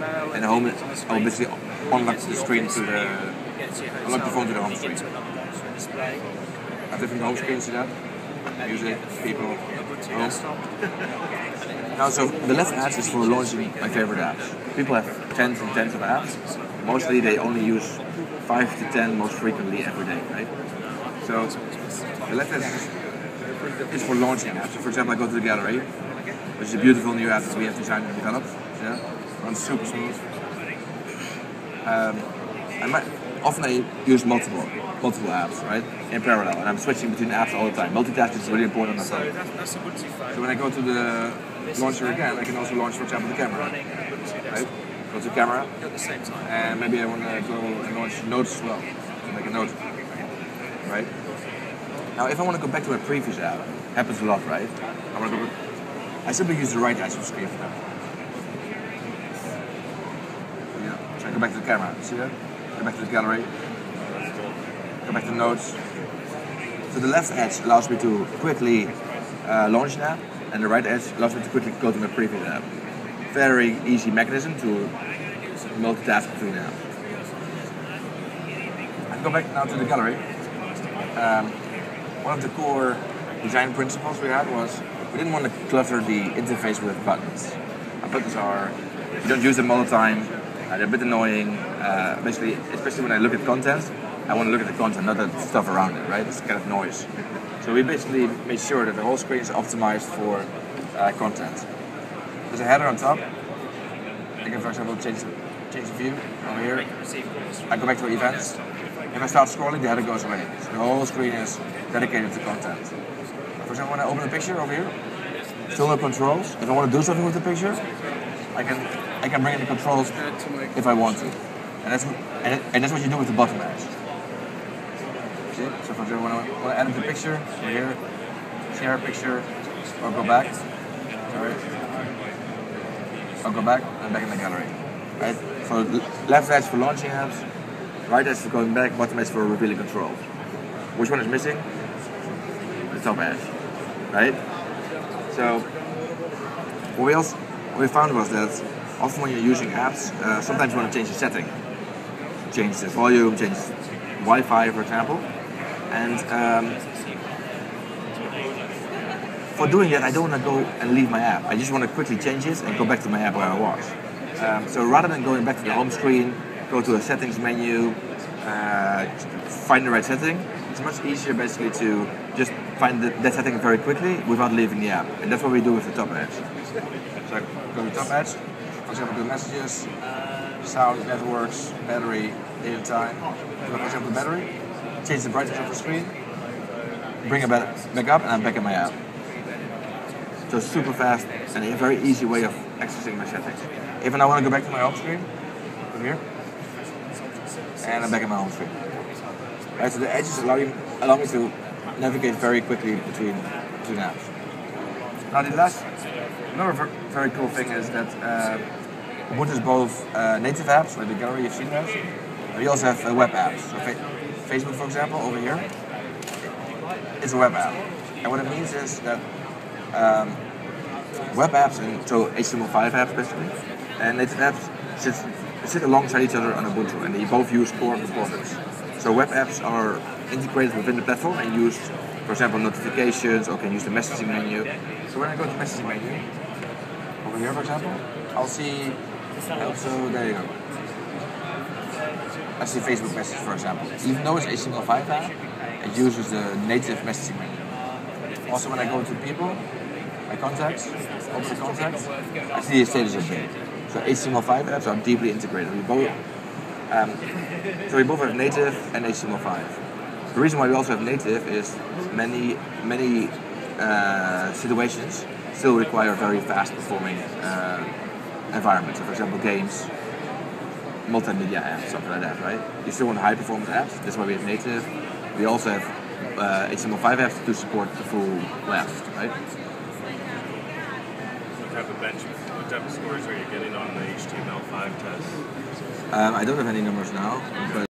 and home, I will basically unlock the screen to unlock the phone to the home screen. I have different home screens to that. Music, people, home. Now, so the left ads is for launching my favorite apps. People have tens and tens of apps. Mostly they only use 5 to 10 most frequently every day, right? So the left ad is for launching apps. So for example, I go to the gallery, which is a beautiful new app that we have designed and developed. Yeah, runs super smooth. Often I use multiple apps, right, in parallel, and I'm switching between apps all the time. Multitasking is really important on my phone. So when I go to the launcher again, I can also launch, for example, the camera. Right? Go to camera, and maybe I want to go and launch notes as well, to make a note. Right? Now, if I want to go back to my previous app, happens a lot, right? I simply use the right edge of the screen for that. Yeah. So I go back to the camera. See that? Go back to the gallery. Go back to notes. So the left edge allows me to quickly launch an app, and the right edge allows me to quickly go to my previous app. Very easy mechanism to multitask between apps. I can go back now to the gallery. One of the core design principles we had was we didn't want to clutter the interface with buttons. Buttons are, you don't use them all the time, they're a bit annoying. Basically, especially when I look at content, I want to look at the content, not the stuff around it, right? It's kind of noise. So we basically made sure that the whole screen is optimized for content. There's a header on top. I can, for example, change the view over here. I go back to events. If I start scrolling, the header goes away. So the whole screen is dedicated to content. For example, when I open a picture over here, still no controls. If I want to do something with the picture, I can bring in the controls if I want to. And that's what you do with the bottom edge. See? So for example, when I want to edit the picture, over here, share a picture, or go back. Sorry. I'll go back and back in the gallery. Right? So left edge for launching apps, right edge for going back, bottom edge for revealing controls. Which one is missing? The top edge. Right? So what we found was that often when you're using apps, sometimes you want to change the setting. Change the volume, change Wi-Fi, for example. And for doing that, I don't want to go and leave my app. I just want to quickly change it and go back to my app where I was. So rather than going back to the home screen, go to a settings menu, find the right setting, it's much easier basically to just find that setting very quickly without leaving the app. And that's what we do with the top edge. So I go to the top edge, for example, do messages, sound, networks, battery, date and time. So for example, the battery, change the brightness of the screen, bring it back up, and I'm back in my app. So it's super fast and a very easy way of accessing my settings. If I now want to go back to my home screen, over here, and I'm back in my home screen. Right, so the edges allow me to navigate very quickly between apps. Now another very cool thing is that Ubuntu is both native apps, like the gallery you've seen that. We also have web apps. So Facebook, for example, over here, is a web app. And what it means is that web apps, and so HTML5 apps basically, and native apps sit alongside each other on Ubuntu, and they both use core components. So web apps are integrated within the platform and used, for example, notifications, or can use the messaging menu. So when I go to the messaging menu, over here, for example, I'll see, also, there you go. I see Facebook message, for example. Even though it's HTML5 app, it uses the native messaging menu. Also, when I go to people, my contacts, open the contacts, I see the status update. So HTML5 apps are deeply integrated. We both have native and HTML5. The reason why we also have native is many situations still require very fast performing environments. So for example, games, multimedia apps, something like that, right? You still want high performance apps. That's why we have native. We also have HTML5 apps to support the full web, right? What type of scores are you getting on the HTML5 test? I don't have any numbers now, but